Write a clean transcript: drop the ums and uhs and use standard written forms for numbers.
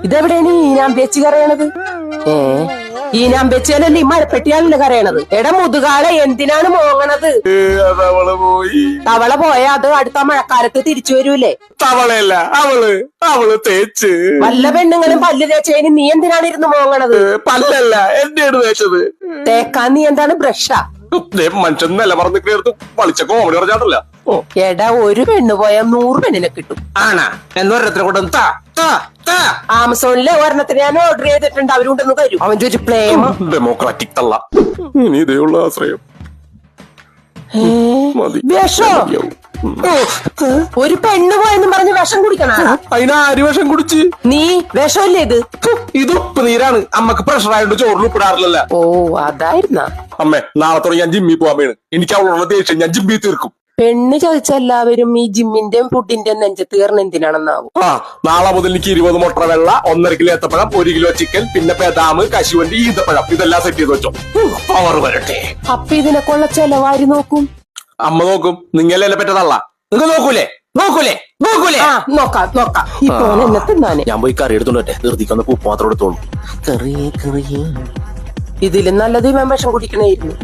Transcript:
ഇതെവിടെയാണ് ഈനാം പേച്ച് കരയണത്? ഈനാം പേച്ചല്ലേ ഈ മരപ്പെട്ടിയാണല്ലോ കരയണത്. എടാ മുതുകാളെ എന്തിനാണ് മോങ്ങണത്? തവള പോയാ അത് അടുത്ത മഴക്കാലത്ത് തിരിച്ചു വരൂലേ? തവളയല്ല അവള് തേച്ച്. വല്ല പെണ്ണുങ്ങളും പല്ല് തേച്ചതിന് നീ എന്തിനാണ് ഇരുന്ന് മോങ്ങണത്? പല്ലല്ല എന്റെയാണ് തേച്ചത്. തേക്കാൻ നീ എന്താണ് ബ്രഷാ? മനുഷ്യൻ നില മറന്നിട്ട് പളിച്ച കോമഡി പറഞ്ഞാട്ടല്ല. എടാ ഒരു പെണ്ണ് പോയാൽ 100 പെണ്ണിനെ കിട്ടും. ആണാ എന്നൊരത്തിനെ കൊണ്ടു ആമസോണിലെ ഒരെണ്ണത്തിന് ഞാൻ ഓർഡർ ചെയ്തിട്ടുണ്ട്. അവരുണ്ടെന്ന് തരും. അവൻ ചോദിച്ചു പ്ലേമ. ഡെമോക്രാറ്റിക് തള്ള. ഇനി ഇതേയുള്ള ആശ്രയം. വിഷോ? ഒരു പെണ്ണ് പോയെന്നും പറഞ്ഞ് വിഷം കുടിക്കണ? അതിന് ആര് വിഷം കുടിച്ച്? നീ വിഷമല്ലേ ഇത്? ഇത് ഉപ്പ് നീരാണ്. അമ്മക്ക് പ്രഷർ ആയിട്ട് ചോറിൽ ഉപ്പിടാറില്ല. ഓ അതായിരുന്ന. അമ്മേ നാളെ തുടങ്ങി ഞാൻ ജിമ്മിൽ പോവാൻ വേണം. എനിക്ക് അവളുള്ള ദേഷ്യം ഞാൻ ജിമ്മിൽ തീർക്കും. പെണ്ണ് ചോദിച്ച എല്ലാവരും ഈ ജിമ്മിന്റെയും ഫുഡിന്റെയും നെഞ്ചത്ത് കയറുന്ന എന്തിനാണെന്നാവും. നാളെ മുതൽ എനിക്ക് 20 മുട്ട വെള്ള, 1.5 കിലോ ഏത്തപ്പഴം, 1 കിലോ ചിക്കൻ, പിന്നെ ബദാം, കശുവണ്ടി, ഈന്തപ്പഴം ഇതെല്ലാം സെറ്റ് ചെയ്ത് വെച്ചോ. പവർ വരട്ടെ. അപ്പൊ ഇതിനൊക്കെയുള്ള ചെലവാരി നോക്കും? അമ്മ നോക്കും. നിങ്ങളെ പറ്റതല്ല. നിങ്ങൾ നോക്കൂലേ? നോക്കാം. ഇപ്പൊ എന്നെ തിന്നാന് ഞാൻ പോയി കറി എടുത്തോട്ടെ. നിർത്തിക്കൊന്ന് ഉപ്പ് മാത്രം എടുത്തോളൂ. ഇതിലും നല്ലത് ഇവൻ വിഷം കുടിക്കണായിരുന്നു.